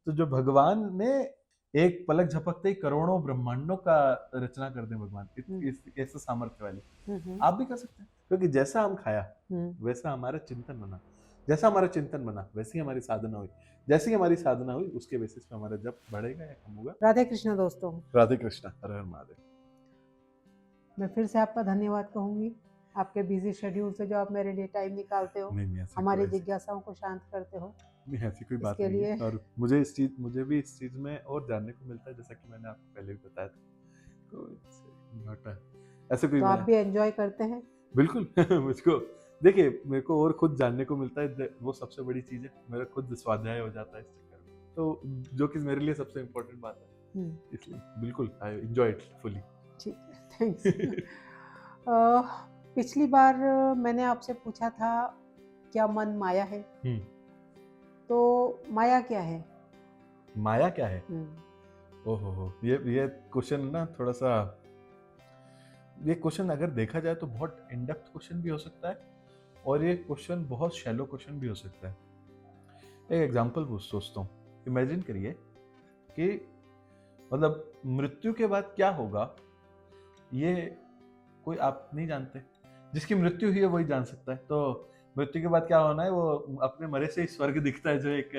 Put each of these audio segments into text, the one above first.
तो जो भगवान ने एक पलक झपकते ही करोड़ों ब्रह्मांडों का रचना कर दे भगवान, ऐसे सामर्थ्य वाली आप भी कर सकते हैं, क्योंकि जैसा हम खाया वैसा हमारा चिंतन बना, जैसा हमारा चिंतन बना वैसी हमारी साधना हुई, जैसी हमारी साधना हुई उसके बेसिस पे हमारा जप बढ़ेगा या कम होगा। राधे कृष्ण दोस्तों, राधे कृष्णा, हर हर महादेव। मैं फिर से आपका धन्यवाद कहूंगी, आपके बिजी शेड्यूल से जो आप मेरे लिए टाइम निकालते हो, हमारी जिज्ञासाओं को शांत करते हो, नहीं ऐसी कोई बात इसके नहीं है। लिए और मुझे भी इस चीज में और जानने को मिलता है, जैसा कि मैंने आपको पहले भी बताया था, तो ऐसे कोई तो आप भी एंजॉय करते हैं। बिल्कुल मुझको देखिए, मेरे को और खुद जानने को मिलता है, वो सबसे बड़ी चीज है, मेरा खुद स्वाध्याय हो जाता है इस चक्कर में, तो जो कि मेरे लिए सबसे इम्पोर्टेंट बात है, इसलिए बिल्कुल आई एंजॉय इट फुली। ठीक है, थैंक्स। पिछली बार मैंने आपसे पूछा था क्या मन माया है, तो माया क्या है? माया क्या है? ओहो, ये क्वेश्चन ना थोड़ा सा, ये क्वेश्चन अगर देखा जाए तो बहुत इन डेप्थ क्वेश्चन भी हो सकता है, और ये क्वेश्चन बहुत शैलो क्वेश्चन भी हो सकता है। एक एग्जांपल सोचता हूँ, इमेजिन करिए कि मतलब मृत्यु के बाद क्या होगा, ये कोई आप नहीं जानते, जिसकी मृत्यु हुई है वही जान सकता है। तो मृत्यु के बाद क्या होना है, वो अपने मरे से ही स्वर्ग दिखता है, जो एक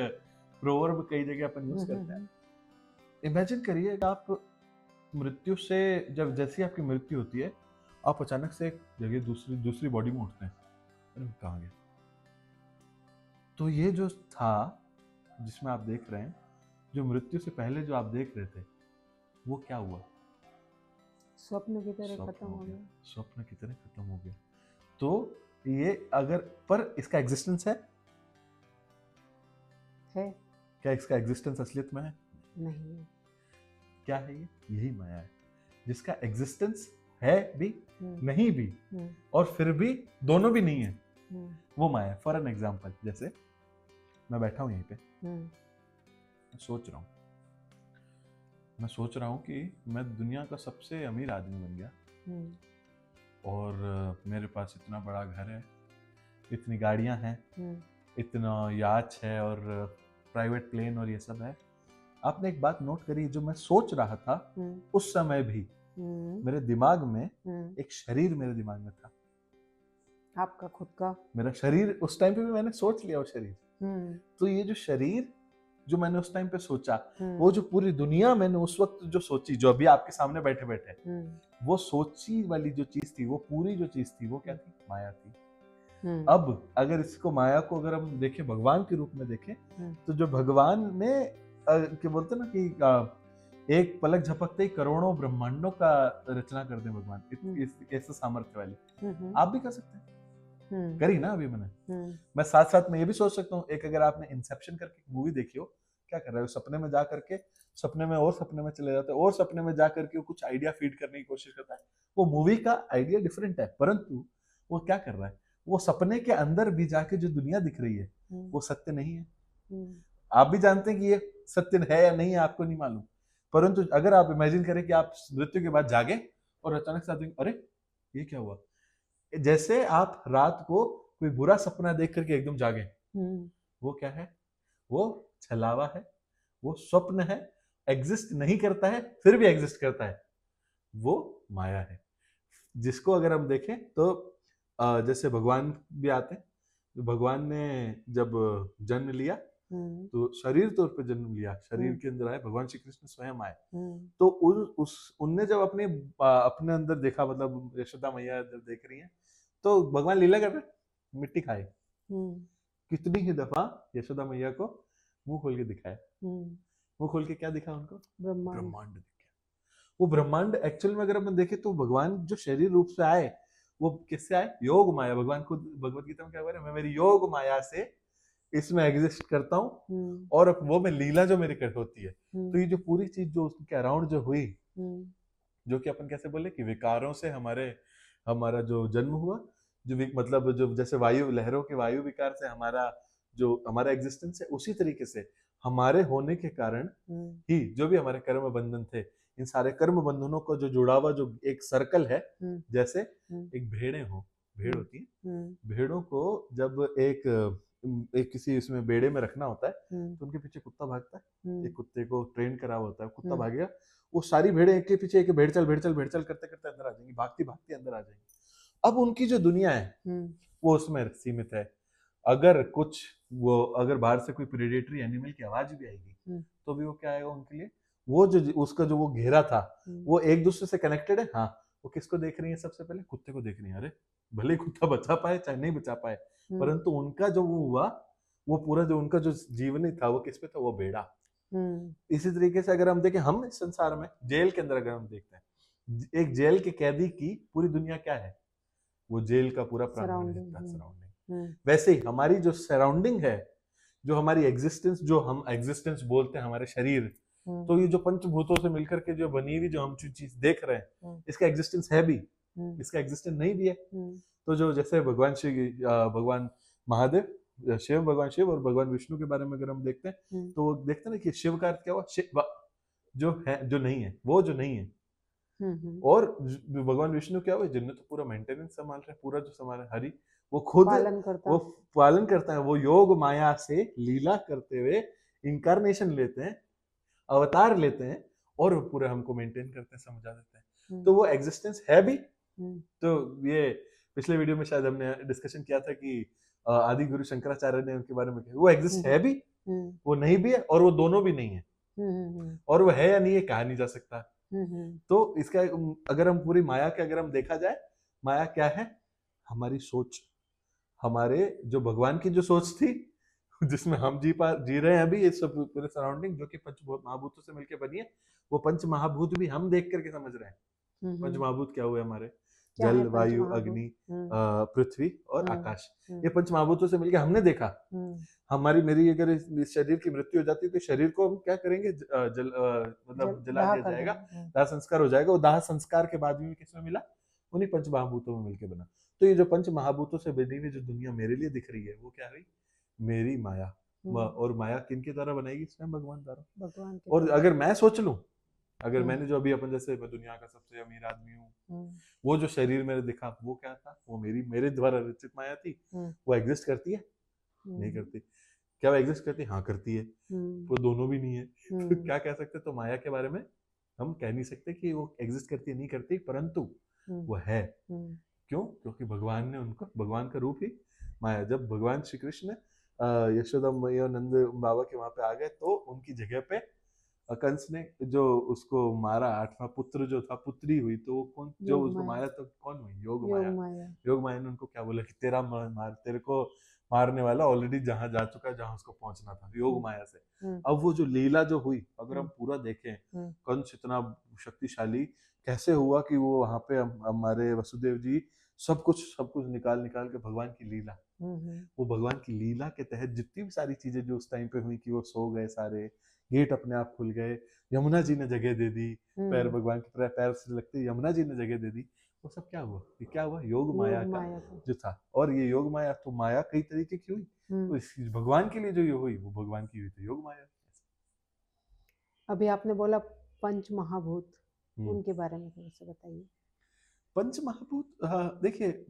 प्रोवर्ब कई जगह अपन यूज करते हैं। इमेजिन करिए कि आप मृत्यु से, जब जैसी आपकी मृत्यु होती है, आप अचानक से एक जगह दूसरी बॉडी में उठते हैं, अरे कहाँ गया? तो ये जो था जिसमें आप देख रहे हैं, जो मृत्यु से पहले जो आप देख रहे थे, वो क्या हुआ? स्वप्न की तरह खत्म हो गया। स्वप्न की तरह खत्म हो गया। तो ये अगर, पर इसका एग्जिस्टेंस है क्या? इसका एग्जिस्टेंस असलियत में है? नहीं। क्या है ये? यही माया है, जिसका एग्जिस्टेंस है भी नहीं भी, और फिर भी दोनों भी नहीं है, वो माया है। फॉर एन एग्जाम्पल, जैसे मैं बैठा हूं यहीं पे, मैं सोच रहा हूं कि मैं दुनिया का सबसे अमीर आदमी बन गया, और मेरे पास इतना बड़ा घर है, इतनी गाड़ियां हैं, इतना याच है, और प्राइवेट प्लेन और ये सब है। आपने एक बात नोट करी, जो मैं सोच रहा था उस समय भी मेरे दिमाग में एक शरीर मेरे दिमाग में था, आपका खुद का मेरा शरीर, उस टाइम पे भी मैंने सोच लिया वो शरीर। तो ये जो शरीर जो मैंने उस टाइम पे सोचा, वो जो पूरी दुनिया मैंने उस वक्त जो सोची, जो अभी आपके सामने बैठे बैठे, वो सोची वाली जो चीज थी, वो पूरी जो चीज थी, वो क्या थी? माया थी। अब अगर इसको, माया को अगर हम देखें, भगवान के रूप में देखें, तो जो भगवान ने क्या बोलते ना कि एक पलक झपकते ही करोड़ों ब्रह्मांडों का रचना कर दे भगवान, ऐसे सामर्थ्य वाली आप भी कर सकते हैं। करी ना अभी मैंने। मैं साथ साथ में ये भी सोच सकता हूँ, एक अगर आपने इंसेप्शन करके मूवी देखी हो, क्या कर रहा है, सपने में जा करके, सपने में और सपने में चले जाते हैं, और सपने में जा करके वो कुछ आइडिया फीड करने की कोशिश करता है। वो मूवी का आइडिया डिफरेंट है, परंतु वो क्या कर रहा है, वो सपने के अंदर भी जाके जो दुनिया दिख रही है, वो सत्य नहीं है। आप भी जानते हैं कि ये सत्य है या नहीं है, आपको नहीं मालूम, परंतु अगर आप इमेजिन करें कि आप मृत्यु के बाद जागे और अचानक से आप देखें, अरे ये क्या हुआ, जैसे आप रात को कोई बुरा सपना देख करके एकदम जागे, वो क्या है? वो छलावा है, वो स्वप्न है, एग्जिस्ट नहीं करता है फिर भी एग्जिस्ट करता है, वो माया है। जिसको अगर हम देखें तो जैसे भगवान भी आते हैं, भगवान ने जब जन्म लिया, तो शरीर तौर पे जन्म लिया, शरीर के अंदर आए, भगवान श्री कृष्ण स्वयं आए, तो उनने जब अपने अंदर देखा, मतलब यशोदा मैया जब देख रही हैं, तो भगवान लीला कर रहे, मिट्टी खाए, कितनी ही दफा यशोदा मैया को मुंह खोल के दिखाया, मुंह खोल के क्या दिखा उनको? ब्रह्मांड दिख गया। वो ब्रह्मांड एक्चुअल में अगर अपन देखें तो भगवान जो शरीर रूप से आए, वो किससे आए? योग माया। भगवान खुद भगवत गीता में क्या बोल रहे हैं, मैं मेरी योग माया से इसमें एग्जिस्ट करता हूँ, और वो में लीला जो मेरी होती है। तो ये जो पूरी चीज जो उसके अराउंड जो हुई, जो कि अपन कैसे बोले कि विकारों से हमारा जो जन्म हुआ, जो मतलब जो जैसे वायु लहरों के वायु विकार से हमारा एग्जिस्टेंस है, उसी तरीके से हमारे होने के कारण ही जो भी हमारे कर्म बंधन थे, इन सारे कर्म बंधनों को जो जुड़ा हुआ जो एक सर्कल है, जैसे एक भेड़ होती है, भेड़ों को जब एक एक किसी इसमें बेड़े में रखना होता है, तो उनके पीछे कुत्ता भागता है, एक कुत्ते को ट्रेन करा हुआ होता है, कुत्ता भागेगा, वो सारी भेड़ें एक के पीछे एक भेड़ चल करते करते अंदर आ जाएंगी, भागती भागती अंदर आ जाएंगी। अब उनकी जो दुनिया है वो उसमें सीमित है। अगर बाहर से कोई प्रेडेटरी एनिमल की आवाज भी आएगी तो भी वो क्या आएगा उनके लिए, वो जो उसका जो वो घेरा था वो एक दूसरे से कनेक्टेड है। हाँ, वो किसको देख रही है? सबसे पहले कुत्ते को देख रही है। अरे भले कुत्ता बचा पाए चाहे नहीं बचा पाए, परंतु उनका जो वो हुआ, वो पूरा जो उनका जो जीवन था वो किस पे था? वो बेड़ा। इसी तरीके से अगर हम देखें, हम इस संसार में जेल के अंदर अगर हम देखते हैं, एक जेल के कैदी की पूरी दुनिया क्या है? वो जेल का पूरा सराउंडिंग। वैसे ही हमारी जो सराउंडिंग है, जो हमारी एग्जिस्टेंस, जो हम एग्जिस्टेंस बोलते हैं हमारे शरीर, तो ये जो पंचभूतों से मिलकर के जो बनी हुई जो हम चीज देख रहे हैं, इसका एग्जिस्टेंस है भी, इसका एग्जिस्टेंस नहीं भी है। तो जो जैसे भगवान महादेव, भगवान शिव और भगवान विष्णु के बारे में अगर हम देखते हैं तो वो देखते हैं ना कि शिव का अर्थ क्या हुआ? शिव जो है, जो नहीं है, वो जो नहीं है। और भगवान विष्णु क्या हुए? जिनने तो पूरा मेंटेनेंस संभाल रहे, पूरा जो संभाल रहे, हरि वो खुद वो पालन करता है, वो योग माया से लीला करते हुए इंकारनेशन लेते हैं, अवतार लेते हैं और पूरा हमको मेंटेन करते हैं, समझा देते हैं। तो वो एग्जिस्टेंस है भी। तो ये पिछले वीडियो में शायद हमने डिस्कशन किया था कि आदि गुरु शंकराचार्य ने उनके बारे में कहा, वो एग्जिस्ट है भी, वो नहीं भी है, और वो दोनों भी नहीं है। और वो है या नहीं है कहा नहीं जा सकता। तो इसका अगर हम पूरी माया के अगर हम देखा जाए, माया क्या है? हमारी सोच, हमारे जो भगवान की जो सोच थी जिसमें हम जी रहे हैं अभी, ये सब पूरे सराउंडिंग जो कि पंच महाभूतों से मिलकर बनी है, वो पंच महाभूत भी हम देख करके समझ रहे हैं। पंच महाभूत क्या हुए हमारे? जल, वायु, अग्नि, पृथ्वी और आकाश। ये पंच महाभूतों से मिलकर हमने देखा। मेरी अगर इस शरीर की मृत्यु हो जाती है तो शरीर को हम क्या करेंगे? मतलब जला दिया जाएगा, दाह संस्कार हो जाएगा। वो दाह संस्कार के बाद भी किसमें मिला? उन्हीं पंच महाभूतों में मिलकर बना। तो ये जो पंच महाभूतों से बनी हुई जो दुनिया मेरे लिए दिख रही है, वो क्या हुई? मेरी माया। और माया किनके द्वारा बनाएगी? स्वयं भगवान द्वारा। और अगर मैं सोच लूं, अगर मैंने जो अभी अपन जैसे मैं दुनिया का सबसे अमीर आदमी हूँ, वो जो शरीर मेरे दिखा वो क्या था? वो मेरे द्वारा रचित माया थी। वो एग्जिस्ट करती है? नहीं करती। क्या वो एग्जिस्ट करती है? हाँ करती है। वो दोनों भी नहीं है। तो क्या कह सकते? तो माया के बारे में हम कह नहीं सकते कि वो एग्जिस्ट करती है, नहीं करती, परंतु वो है। क्यों? क्योंकि भगवान ने उनको, भगवान का रूप ही माया। जब भगवान श्री कृष्ण यशोदा मैया नंद बाबा के वहां पे आ गए तो उनकी जगह पे कंस ने जो उसको मारा, 8वां पुत्र जो था, पुत्री हुई, तो कौन जो उसको माया, तो कौन हुई? योग माया। योग माया ने उनको क्या बोला कि तेरे को मारने वाला ऑलरेडी जहां जा चुका है, जहां उसको पहुंचना था, योग माया से। अब वो जो लीला जो हुई, अगर हम पूरा देखें, कंस इतना शक्तिशाली कैसे हुआ कि वो वहां पे हमारे वसुदेव जी सब कुछ निकाल के भगवान की लीला, वो भगवान की लीला के तहत जितनी भी सारी चीजें जो उस टाइम पे हुई कि वो सो गए, सारे गेट अपने आप खुल गए, यमुना जी ने जगह दे दी, पैर भगवान के पैर से लगते यमुना जी ने जगह दे दी, वो सब क्या हुआ? ये क्या हुआ? योग माया का जो था। और ये योग माया, तो माया कई तरीके की हुई, तो इस भगवान के लिए जो ये हुई वो भगवान की हुई, तो योग माया। अभी आपने बोला पंच महाभूत, उनके बारे में थोड़ा सा बताइए। पंच महाभूत, हाँ देखिए,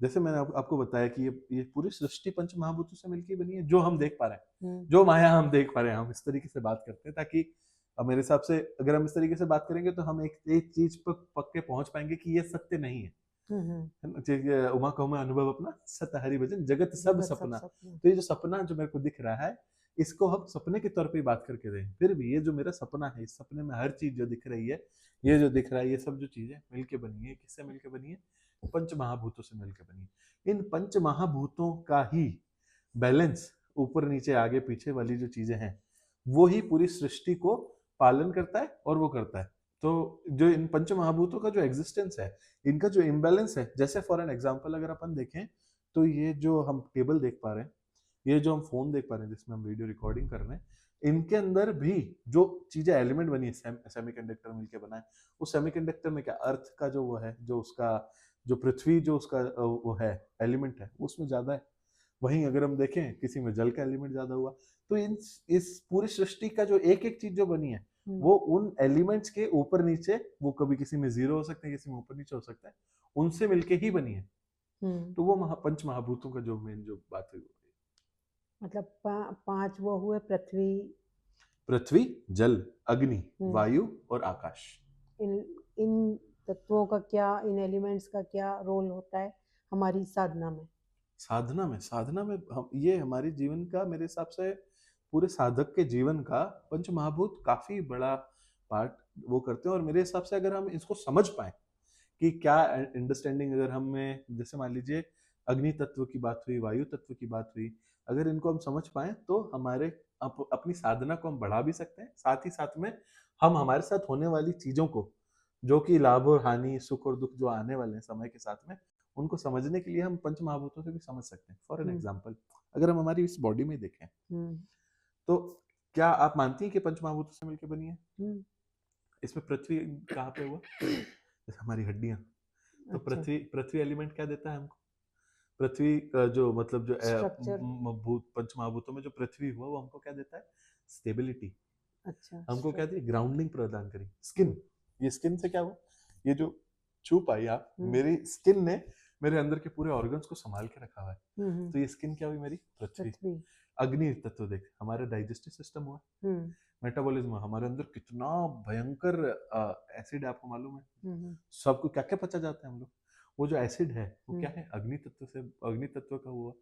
जैसे मैंने आपको बताया कि ये पूरी सृष्टि पंच महाभूतों से मिलकर बनी है, जो हम देख पा रहे हैं, जो माया हम देख पा रहे हैं। हम इस तरीके से बात करते हैं ताकि मेरे हिसाब से अगर हम इस तरीके से बात करेंगे तो हम एक चीज पर पक्के पहुंच पाएंगे कि ये सत्य नहीं है। उमा कहो मैं अनुभव अपना, सत्य हरि भजन जगत सब सपना। तो ये जो सपना जो मेरे को दिख रहा है, इसको हम सपने के तौर पे बात करके रहे, फिर भी ये जो मेरा सपना है, इस सपने में हर चीज जो दिख रही है, ये जो दिख रहा है, ये सब जो चीजें मिलके बनी है, किससे मिलके बनी है? पंच महाभूतों से मिलकर बनी। इन पंच महाभूतों का ही बैलेंस, ऊपर नीचे आगे पीछे वाली जो चीजें हैं, वो ही पूरी सृष्टि को पालन करता है और वो करता है। तो जो इन पंच महाभूतों का जो एग्जिस्टेंस है, इनका जो इम्बैलेंस है, जैसे फॉर एन एग्जांपल अगर अपन देखें तो ये जो हम टेबल देख पा रहे हैं, ये जो हम फोन देख पा रहे हैं जिसमें हम वीडियो रिकॉर्डिंग कर रहे हैं, इनके अंदर भी जो चीजें एलिमेंट बनी है, सेमीकंडक्टर मिलके बना है। उस सेमीकंडक्टर में क्या अर्थ का जो वो है, जो उसका जो पृथ्वी जो उसका वो है एलिमेंट है, उसमें ज्यादा है। वहीं अगर हम देखें किसी में जल का एलिमेंट ज्यादा हुआ। तो इस पूरी सृष्टि का जो एक एक चीज जो बनी है, वो उन एलिमेंट्स के ऊपर नीचे, वो कभी किसी में 0 हो सकते हैं, किसी में ऊपर नीचे हो सकता है, उनसे मिलके ही बनी है। तो वो पंच महाभूतों का जो मेन जो बात है, मतलब पांच वो हुए, पृथ्वी, जल, अग्नि, वायु और आकाश। इन इन तत्वों का क्या, इन एलिमेंट्स का क्या रोल होता है हमारी साधना में? साधना में हम ये हमारे जीवन का, मेरे हिसाब से पूरे साधक के जीवन का पंच महाभूत काफी बड़ा पार्ट वो करते हैं। और मेरे हिसाब से अगर हम इसको समझ पाए कि क्या अंडरस्टैंडिंग अगर हमें, जैसे मान लीजिए अग्नि तत्व की बात हुई, वायु तत्व की बात हुई, अगर इनको हम समझ पाए तो हमारे अपनी साधना को हम बढ़ा भी सकते हैं। साथ ही साथ में हम हमारे साथ होने वाली चीजों को, जो कि लाभ और हानि, सुख और दुख जो आने वाले हैं समय के साथ में, उनको समझने के लिए हम पंच महाभूतों से भी समझ सकते हैं। फॉर एन एग्जाम्पल, अगर हम हमारी इस बॉडी में देखें तो क्या आप मानती हैं कि पंच महाभूतों से मिलकर बनी है? इसमें पृथ्वी कहाँ पे हुआ? जैसे हमारी हड्डियां, तो पृथ्वी एलिमेंट क्या देता है हमको? पृथ्वी का जो मतलब जो पंच महाभूतों में जो पृथ्वी हुआ, वो हमको क्या देता है? स्टेबिलिटी। अच्छा, हमको क्या दी? ग्राउंडिंग प्रदान करी। स्किन, ये स्किन से क्या हुआ? ये जो छू पाई आप, मेरी स्किन ने मेरे अंदर के पूरे ऑर्गन्स को संभाल के रखा हुआ है। तो ये स्किन क्या हुई मेरी? पृथ्वी। अग्नि तत्व देख, हमारा डाइजेस्टिव सिस्टम हुआ, मेटाबॉलिज्म, हमारे अंदर कितना भयंकर एसिड है, आपको मालूम है? सबको क्या क्या पचा जाता है हम लोग। वो जो एसिड है वो क्या है? अग्नि तत्व से, अग्नि तत्व का हुआ।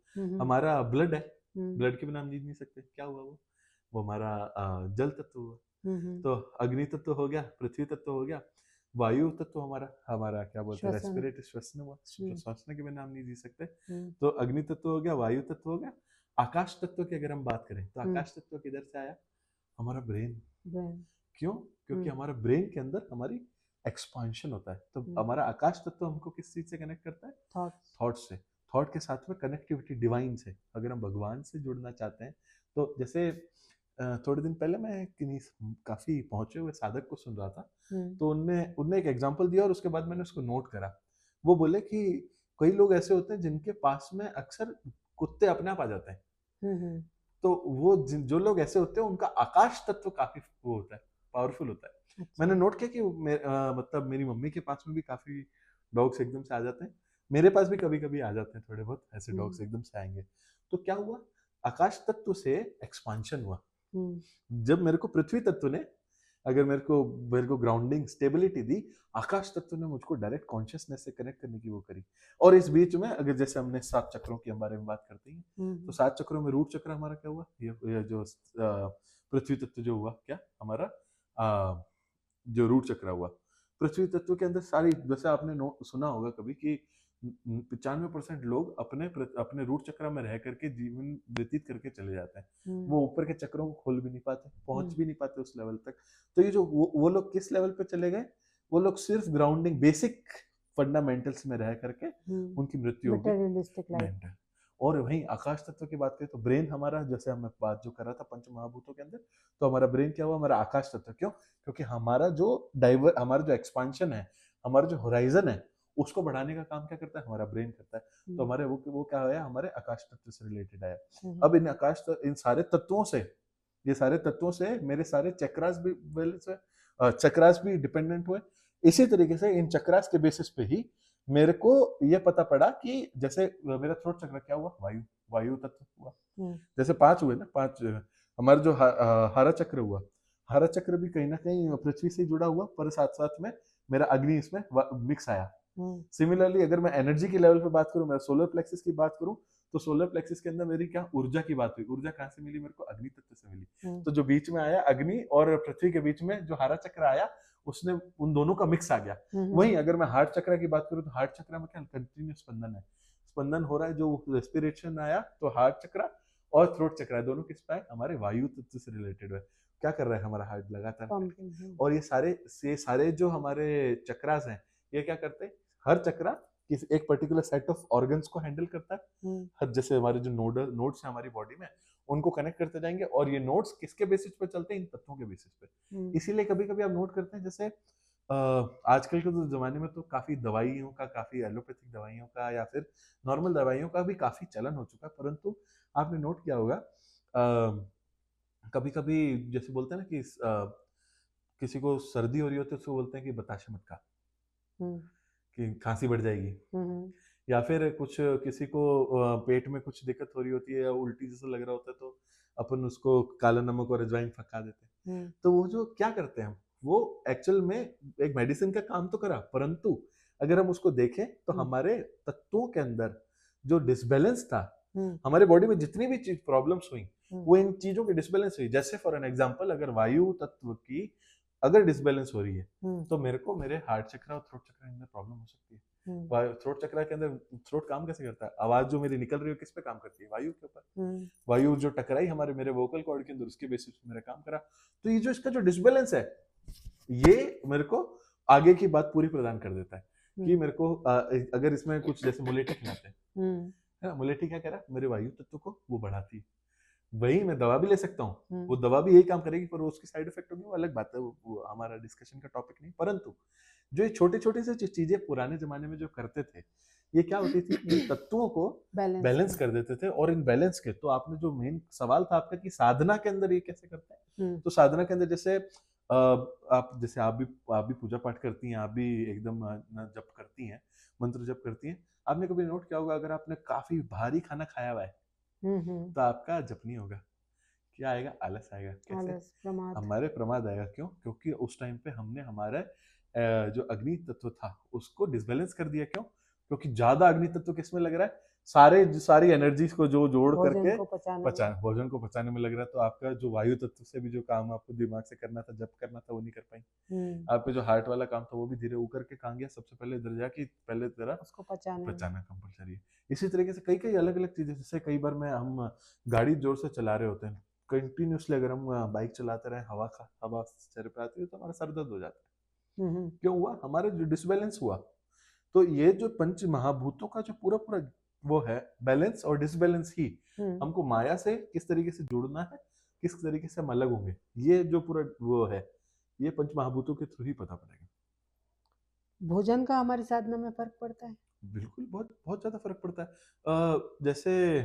हमारा ब्लड है, ब्लड के बिना हम जी नहीं सकते, क्या हुआ वो हमारा जल तत्व हुआ। तो अग्नि तत्व हो गया, पृथ्वी तत्व हो गया, वायु तत्व हमारा हमारा क्या बोलते हैं? रेस्पिरेटरी, श्वसन हुआ, श्वसन के बिना हम नहीं जी सकते। तो अग्नि तत्व हो गया, वायु तत्व हो गया। आकाश तत्व की अगर हम बात करें तो आकाश तत्व किधर से आया? हमारा ब्रेन। क्यों? क्योंकि हमारा ब्रेन के अंदर हमारी एक्सपांशन होता है। तो हमारा आकाश तत्व हमको किस चीज से कनेक्ट करता है? थॉट से। थॉट के साथ में कनेक्टिविटी डिवाइन से। अगर हम भगवान से जुड़ना चाहते हैं तो जैसे थोड़े दिन पहले मैं किन्हीं काफी पहुंचे हुए साधक को सुन रहा था, तो उनने एक एग्जांपल दिया और उसके बाद मैंने उसको नोट करा। वो बोले कि कई लोग ऐसे होते हैं जिनके पास में अक्सर कुत्ते अपने आप आ जाते हैं। तो वो जो लोग ऐसे होते हैं उनका आकाश तत्व काफी वो होता है, पावरफुल होता है। मैंने नोट किया कि मतलब मेरी मम्मी के पास में भी काफी डॉग्स एकदम से आ जाते हैं। मेरे पास भी कभी कभी आ जाते हैं थोड़े बहुत ऐसे डॉग्स एकदम से आएंगे। तो क्या हुआ? आकाश तत्व से एक्सपांशन हुआ। जब मेरे को पृथ्वी तत्व ने अगर मेरे को ग्राउंडिंग स्टेबिलिटी दी, आकाश तत्व ने मुझको डायरेक्ट कॉन्शियसनेस से कनेक्ट करने की वो करी। और इस बीच में अगर जैसे हमने 7 चक्रों के बारे में बात करते हैं, तो 7 चक्रों में रूट चक्र हमारा क्या हुआ? ये जो पृथ्वी तत्व जो हुआ, क्या हमारा जो रूट चक्र हुआ, पृथ्वी तत्व के अंदर सारी, जैसे आपने सुना होगा कभी कि 95% लोग अपने रूट चक्र में रह करके जीवन व्यतीत करके चले जाते हैं। वो ऊपर के चक्रों को खोल भी नहीं पाते, पहुंच भी नहीं पाते उस लेवल तक। तो ये जो वो लोग किस लेवल पे चले गए? वो लोग सिर्फ ग्राउंडिंग बेसिक फंडामेंटल्स में रह करके उनकी मृत्यु हो गई। और वहीं आकाश तत्व की बात करें तो ब्रेन हमारा, जैसे मैं बात जो कर रहा था पंच महाभूतों के अंदर, तो हमारा ब्रेन क्या हुआ? हमारा आकाश तत्व। क्यों? क्योंकि हमारा जो एक्सपांशन है, हमारा जो होराइजन है, उसको बढ़ाने का काम क्या करता है? हमारा ब्रेन करता है। तो हमारे वो क्या आया? हमारे आकाश तत्व से रिलेटेड आया। अब इन सारे तत्वों से, ये सारे तत्वों से मेरे सारे चक्रास भी डिपेंडेंट हुए। इसी तरीके से इन चक्रास के बेसिस पे ही मेरे को ये पता पड़ा कि जैसे मेरा थ्रोट चक्र क्या हुआ? वायु तत्व हुआ। जैसे 5 हुए ना, 5 हमारा जो हरा चक्र हुआ, हरा चक्र भी कहीं ना कहीं पृथ्वी से जुड़ा हुआ, पर साथ साथ में मेरा अग्नि इसमें मिक्स आया। सिमिलरली अगर मैं एनर्जी के लेवल पे बात करूं, मैं सोलर प्लेक्सिस की बात करूं, तो सोलर प्लेक्सिस के अंदर मेरी क्या ऊर्जा की बात हुई? ऊर्जा कहाँ से मिली मेरे को? अग्नि तत्व से मिली। तो जो बीच में आया अग्नि और पृथ्वी के बीच में जो हरा चक्र आया, उसने उन दोनों का मिक्स आ गया। वहीं अगर मैं हार्ट चक्र की बात करूं तो हार्ट चक्र में क्या कंटिन्यूस स्पंदन है, स्पंदन हो रहा है। जो रेस्पिरेशन आया तो हार्ट चक्र और थ्रोट चक्र दोनों किस पे? हमारे वायु तत्व से रिलेटेड है। क्या कर रहा है हमारा हार्ट? लगातार। और ये सारे जो हमारे चक्रास हैं, ये क्या करते हैं? हर चक्रा किसी एक पर्टिकुलर सेट ऑफ ऑर्गन्स को हैंडल करता है। हर जैसे हमारे जो नोड्स हैं हमारी बॉडी में, उनको कनेक्ट करते जाएंगे। और ये नोड्स किसके बेसिस पे चलते हैं? इन तत्वों के बेसिस पे। इसीलिए कभी कभी आप नोट करते हैं, जैसे आजकल के जमाने में तो काफी दवाइयों का, काफी एलोपैथिक दवाइयों का या फिर नॉर्मल दवाइयों का भी काफी चलन हो चुका है। परंतु आपने नोट किया होगा कभी कभी जैसे बोलते हैं ना कि किसी को सर्दी हो रही होती है, उसको बोलते हैं कि बताशे मत खा, कि खांसी बढ़ जाएगी, या फिर कुछ किसी को पेट में कुछ दिक्कत हो रही होती है या उल्टी जैसा लग रहा होता है तो अपन उसको काला नमक और अजवाइन पका देते हैं। तो वो जो क्या करते हैं, वो एक्चुअल में एक मेडिसिन का काम तो करा, परंतु अगर हम उसको देखें तो हमारे तत्वों के अंदर जो डिसबैलेंस था, हमारे बॉडी में जितनी भी चीज प्रॉब्लम्स हुई वो इन चीजों की डिसबैलेंस हुई। जैसे फॉर एन एग्जांपल, अगर वायु तत्व की अगर डिसबैलेंस हो रही है तो मेरे को मेरे हार्ट चक्र और थ्रोट चक्र में प्रॉब्लम हो सकती है। थ्रोट चक्र के अंदर थ्रोट काम कैसे करता है, आवाज जो मेरी निकल रही है किस पे काम करती है, वायु के ऊपर। वायु जो टकराई हमारे मेरे वोकल कॉर्ड के अंदर, उसके बेसिस पे मेरा काम करा। तो ये जो इसका जो डिसबैलेंस है, ये मेरे को आगे की बात पूरी प्रदान कर देता है कि मेरे को अगर इसमें कुछ जैसे मुलेठी खिलाते हैं, मुलेठी क्या करा, मेरे वायु तत्व को वो बढ़ाती है। वही मैं दवा भी ले सकता हूँ, वो दवा भी यही काम करेगी, पर उसकी साइड इफेक्ट होगी वो अलग बात है, वो हमारा डिस्कशन का टॉपिक नहीं। परंतु जो ये छोटे छोटे से चीजें पुराने जमाने में जो करते थे, ये क्या होती थी, इन तत्वों को बैलेंस कर देते थे। और इन बैलेंस के, तो आपने जो मेन सवाल था आपका कि साधना के अंदर ये कैसे करते हैं, तो साधना के अंदर जैसे आप जैसे आप भी पूजा पाठ करती हैं, आप भी एकदम जप करती हैं, मंत्र जप करती हैं। आपने कभी नोट किया होगा, अगर आपने काफी भारी खाना खाया हुआ है तो आपका जप नहीं होगा, क्या आएगा, आलस आएगा। कैसे? आलस, प्रमाद। हमारे प्रमाद आएगा। क्यों? क्योंकि उस टाइम पे हमने हमारे जो अग्नि तत्व था उसको डिसबैलेंस कर दिया। क्यों? क्योंकि ज्यादा अग्नि तत्व किसमें लग रहा है, सारी एनर्जीज को जो जोड़ करके भोजन को पचाने में लग रहा है। तो आपका जो वायु तत्व से भी जो काम आपको दिमाग से करना था, जब करना था, वो नहीं कर पाई। आपका जो हार्ट वाला काम था वो भी धीरे उकर के कहाँ गया, सबसे पहले इधर जाके पहले तेरा उसको पचाना कंपलसरी है। इसी तरीके से कई कई अलग अलग चीजें, जैसे कई बार में हम गाड़ी जोर से चला रहे होते हैं, कंटिन्यूसली अगर हम बाइक चलाते रहे, हवा सर पे आती है तो हमारा सर दर्द हो जाता है। क्यों हुआ? हमारे जो डिसबैलेंस हुआ। तो ये जो पंच महाभूतों का जो पूरा पूरा वो है बैलेंस और डिसबैलेंस ही हमको माया से किस तरीके से जुड़ना है, किस तरीके से हम अलग होंगे, ये जो पूरा वो है, ये पंच महाभूतों के थ्रू ही पता पड़ेगा। भोजन का हमारी साधना में फर्क पड़ता है? बिल्कुल, बहुत बहुत ज्यादा फर्क पड़ता है। जैसे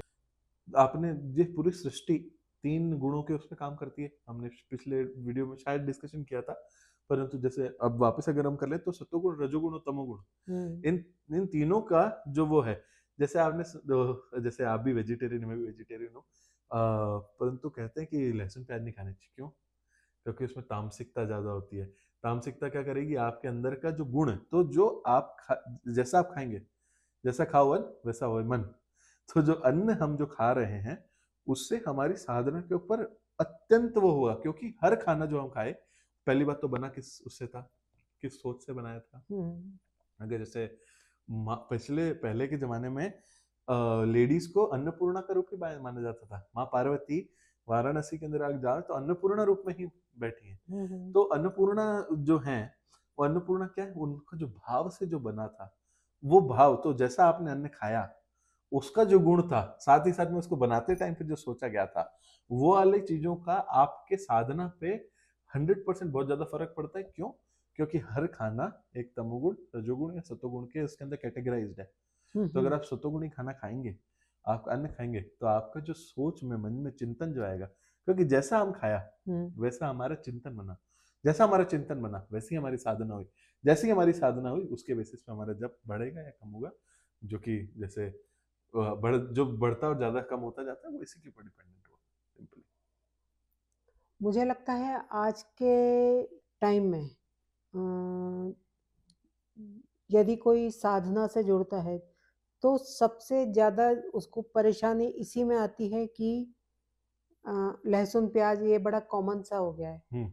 आपने ये पूरी सृष्टि 3 गुणों के उस पे काम करती है, हमने पिछले वीडियो में शायद डिस्कशन किया था, परंतु जैसे अब वापस अगर हम कर ले तो सत्वगुण, रजोगुण और तमोगुण, इन इन तीनों का जो वो है, जैसे आपने जैसे आप भी वेजिटेरियन, मैं भी वेजिटेरियन हूँ, परंतु कहते हैं कि लहसुन प्याज नहीं खाने चाहिए। क्यों? क्योंकि उसमें तामसिकता ज्यादा होती है। तामसिकता क्या करेगी, आपके अंदर का जो गुण है, तो जो जैसा आप खाएंगे, जैसा खाओ अन्न वैसा हो मन। तो जो अन्न हम जो खा रहे हैं उससे हमारी साधना के ऊपर अत्यंत वो हुआ। क्योंकि हर खाना जो हम खाए, पहली बात तो बना किस उससे था, किस सोच से बनाया था। अगर जैसे पहले के जमाने में लेडीज को अन्नपूर्णा का रूप ही माना जाता था। माँ पार्वती वाराणसी के अंदर आग जाओ तो अन्नपूर्णा रूप में ही बैठी है। तो अन्नपूर्णा जो है, वो अन्नपूर्णा क्या है, उनका जो भाव से जो बना था, वो भाव, तो जैसा आपने अन्न खाया उसका जो गुण था, साथ ही साथ में उसको बनाते टाइम पे जो सोचा गया था, वो वाली चीजों का आपके साधना पे 100% बहुत ज्यादा फर्क पड़ता है। क्यों? क्योंकि हर खाना एक तमोगुण, रजोगुण या सतोगुण के इसके अंदर कैटेगराइज्ड है। तो अगर आप सतोगुणी खाना खाएंगे, आप अन्न खाएंगे, तो आपका जो सोच में, मन में चिंतन जो आएगा, क्योंकि जैसा हम खाया वैसा हमारा चिंतन बना, जैसा हमारा चिंतन बना वैसी हमारी साधना हुई, जैसी हमारी साधना हुई उसके बेसिस पे हमारा जप बढ़ेगा या कम होगा। जो कि जैसे जो बढ़ता और ज्यादा कम होता जाता है वो इसी के ऊपर डिपेंडेंट हुआ, सिंपली। मुझे लगता है आज के टाइम में यदि कोई साधना से जुड़ता है तो सबसे ज़्यादा उसको परेशानी इसी में आती है कि लहसुन प्याज ये बड़ा कॉमन सा हो गया है।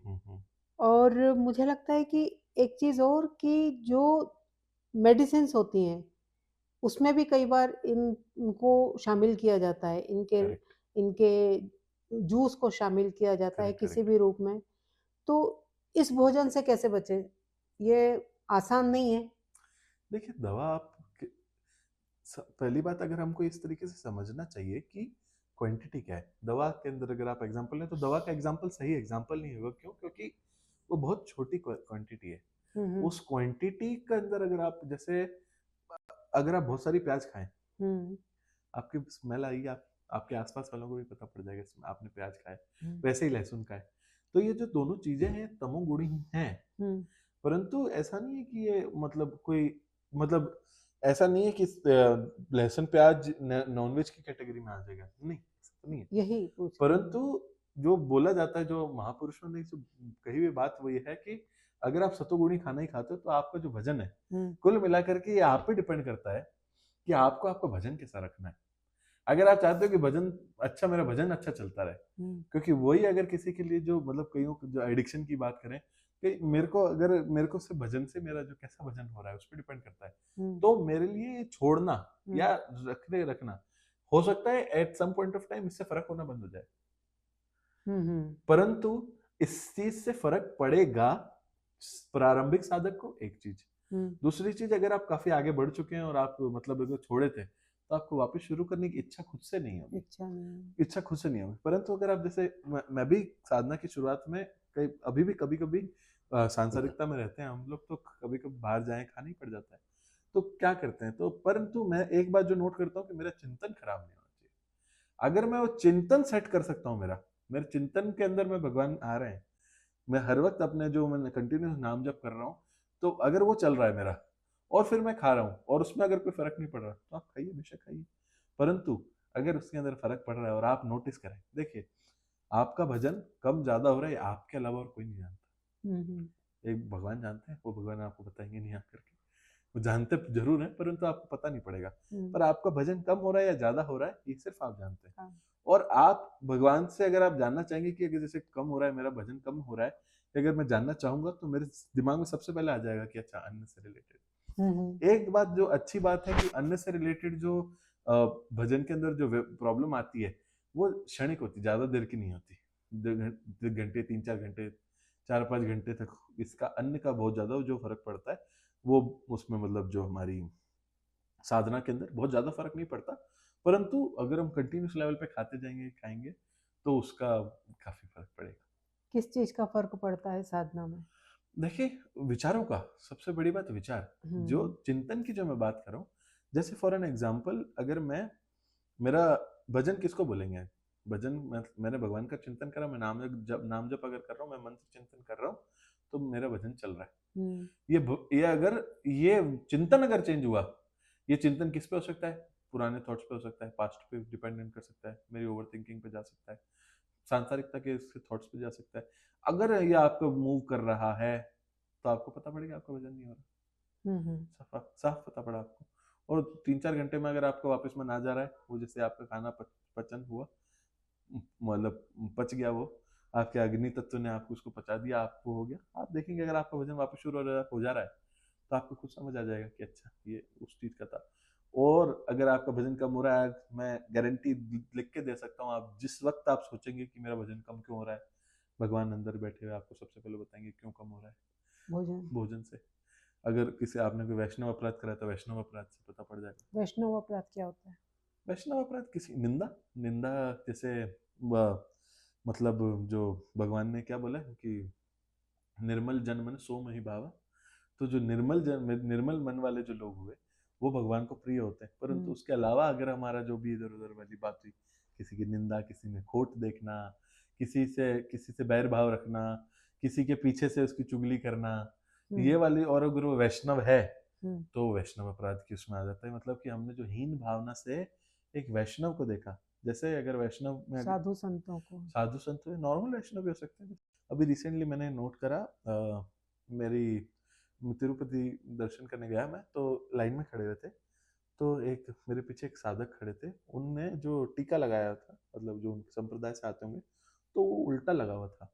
और मुझे लगता है कि एक चीज़ और, कि जो मेडिसिन्स होती हैं उसमें भी कई बार इनको शामिल किया जाता है, इनके जूस को शामिल किया जाता है किसी भी रूप में। तो इस भोजन से कैसे बचे? ये आसान नहीं है। देखिए, दवा आप पहली बात, अगर हमको इस तरीके से समझना चाहिए कि क्वांटिटी क्या है दवा के अंदर। अगर आप एग्जांपल लें तो दवा का एग्जांपल सही एग्जांपल नहीं होगा। क्यों? क्योंकि वो बहुत छोटी क्वांटिटी है। उस क्वांटिटी के अंदर अगर आप जैसे अगर आप बहुत सारी प्याज खाएं, आपकी स्मेल आएगी, आपके आसपास वालों को भी पता पड़ जाएगा आपने प्याज खाया। वैसे ही लहसुन खाए। तो ये जो दोनों चीजें हैं तमोगुणी हैं, परंतु ऐसा नहीं है कि ये मतलब कोई मतलब ऐसा नहीं है कि लहसुन प्याज नॉनवेज की कैटेगरी में आ जाएगा, नहीं ऐसा तो नहीं है। यही पूछ रही हूँ। परंतु जो बोला जाता है, जो महापुरुषों ने जो कही हुई बात वो ये है कि अगर आप सतोगुणी खाना ही खाते हो तो आपका जो वजन है हुँ, कुल मिलाकर के ये आप पे डिपेंड करता है कि आपको आपका भजन कैसा रखना है। अगर आप चाहते हो कि भजन अच्छा, मेरा भजन अच्छा चलता रहे, हुँ, क्योंकि वही अगर किसी के लिए जो मतलब कईयों को जो एडिक्शन की बात करें कि मेरे को सिर्फ भजन से मेरा जो कैसा भजन हो रहा है उस पर डिपेंड करता है, हुँ, तो मेरे लिए ये छोड़ना हुँ, या रखना हो सकता है at some point of time इससे फर्क होना बंद हो जाए, हुँ, हुँ, परंतु इस चीज से फर्क पड़ेगा प्रारंभिक साधक को, एक चीज। हुँ, दूसरी चीज, अगर आप काफी आगे बढ़ चुके हैं और आप मतलब अगर छोड़े थे तो आपको वापस शुरू करने की इच्छा खुद से नहीं होगी, इच्छा नहीं। इच्छा खुद से नहीं होगी। परंतु अगर आप जैसे मैं भी साधना की शुरुआत में कई अभी भी कभी कभी सांसारिकता में रहते हैं हम लोग, तो कभी कभी बाहर जाए खाना ही पड़ जाता है, तो क्या करते हैं, तो परंतु मैं एक बात जो नोट करता हूँ कि मेरा चिंतन खराब नहीं होना चाहिए। अगर मैं वो चिंतन सेट कर सकता हूँ, मेरा मेरे चिंतन के अंदर में भगवान आ रहे हैं, मैं हर वक्त अपने जो मैं कंटिन्यूस नाम जप कर रहा हूँ, तो अगर वो चल रहा है मेरा और फिर मैं खा रहा हूँ और उसमें अगर कोई फर्क नहीं पड़ रहा तो आप खाइए, बेशक खाइए। परंतु अगर उसके अंदर फर्क पड़ रहा है और आप नोटिस करें, देखिए आपका भजन कम ज्यादा हो रहा है, आपके अलावा और कोई नहीं जानता। हुँ, हुँ, एक भगवान जानते हैं, वो भगवान आपको बताएंगे नहीं आकर के, वो जानते जरूर है परंतु आपको पता नहीं पड़ेगा। हुँ, पर आपका भजन कम हो रहा है या ज्यादा हो रहा है ये सिर्फ आप जानते हैं। हाँ, और आप भगवान से अगर आप जानना चाहेंगे कि अगर जैसे कम हो रहा है, मेरा भजन कम हो रहा है, अगर मैं जानना चाहूंगा तो मेरे दिमाग में सबसे पहले आ जाएगा कि अच्छा अन्न से रिलेटेड। हुँ, हुँ, एक बात जो अच्छी बात है कि अन्न से रिलेटेड जो अ, भजन के अंदर जो प्रॉब्लम आती है वो क्षणिक होती, ज्यादा देर की नहीं होती। 2 घंटे 3-4 घंटे 4-5 घंटे तक इसका अन्न का बहुत ज्यादा जो फर्क पड़ता है वो उसमें मतलब जो हमारी साधना के अंदर बहुत ज्यादा फर्क नहीं पड़ता। परंतु अगर हम कंटिन्यूस लेवल पे खाते जाएंगे खाएंगे तो उसका काफी फर्क पड़ेगा। किस चीज़ का फ़र्क पड़ता है साधना में? देखिए, विचारों का सबसे बड़ी बात विचार, जो हुँ, चिंतन की जो मैं बात कर रहा हूँ, जैसे फॉर एन एग्जाम्पल अगर मैं मेरा भजन किसको बोलेंगे, भजन मैंने भगवान का चिंतन करा, मैं नाम जप अगर कर रहा हूँ, मैं मंत्र चिंतन कर रहा हूँ, तो मेरा भजन चल रहा है। हुँ, ये अगर ये चिंतन अगर चेंज हुआ, ये चिंतन किस पे हो सकता है, पुराने थॉट्स पे हो सकता है, पास्ट पे डिपेंडेंट कर सकता है, मेरी ओवर थिंकिंग पे जा सकता है, सांसारिकता के इसके थॉट्स पे जा सकता है। अगर ये आपको मूव कर रहा है तो आपको पता पड़ेगा आपका वजन नहीं हो रहा, हुँ, हुँ, साफ साफ पता पड़ा आपको। और 3-4 घंटे में अगर आपको वापस मन आ जा रहा है, वो जैसे आपका खाना पचन हुआ, मतलब पच गया, वो आपके अग्नि तत्व ने आपको उसको पचा दिया, आपको हो गया, आप देखेंगे अगर आपका वजन वापस शुरू हो जा रहा है तो आपको खुद समझ आ जाएगा कि अच्छा ये उस चीज का था। और अगर आपका वजन कम हो रहा है, मैं गारंटी लिख के दे सकता हूँ, आप जिस वक्त आप सोचेंगे कि मेरा वजन कम क्यों हो रहा है, भगवान अंदर बैठे हुए आपको सबसे पहले बताएंगे क्यों कम हो रहा है, भोजन। भोजन से। अगर किसी आपने कोई वैष्णव अपराध करा है तो वैष्णव अपराध से पता पड़ जाएगा। वैष्णव अपराध क्या होता है? वैष्णव अपराध किसी निंदा, निंदा जैसे मतलब जो भगवान ने क्या बोला है कि निर्मल जन मन सो मही भावा, तो जो निर्मल मन वाले जो लोग हुए वो भगवान को प्रिय होते हैं। परंतु हुँ, उसके अलावा अगर हमारा जो भी इधर उधर वाली बात हुई, किसी की निंदा, किसी में खोट देखना, किसी से बैर भाव रखना, किसी के पीछे से उसकी चुगली करना, ये हुँ, वाली, और अगर वो वैष्णव है हुँ, तो वैष्णव अपराध की उसमें आ जाता है। मतलब कि हमने जो हीन भावना से एक वैष्णव को देखा, जैसे अगर वैष्णव में साधु संतों को। साधु संत नॉर्मल वैष्णव भी हो सकते हैं। अभी रिसेंटली मैंने नोट करा, मेरी तिरुपति दर्शन करने गया मैं, तो लाइन में खड़े हुए थे, तो एक मेरे पीछे एक साधक खड़े थे, उनने जो टीका लगाया था, मतलब जो उनके संप्रदाय से आते होंगे, तो वो उल्टा लगा हुआ था।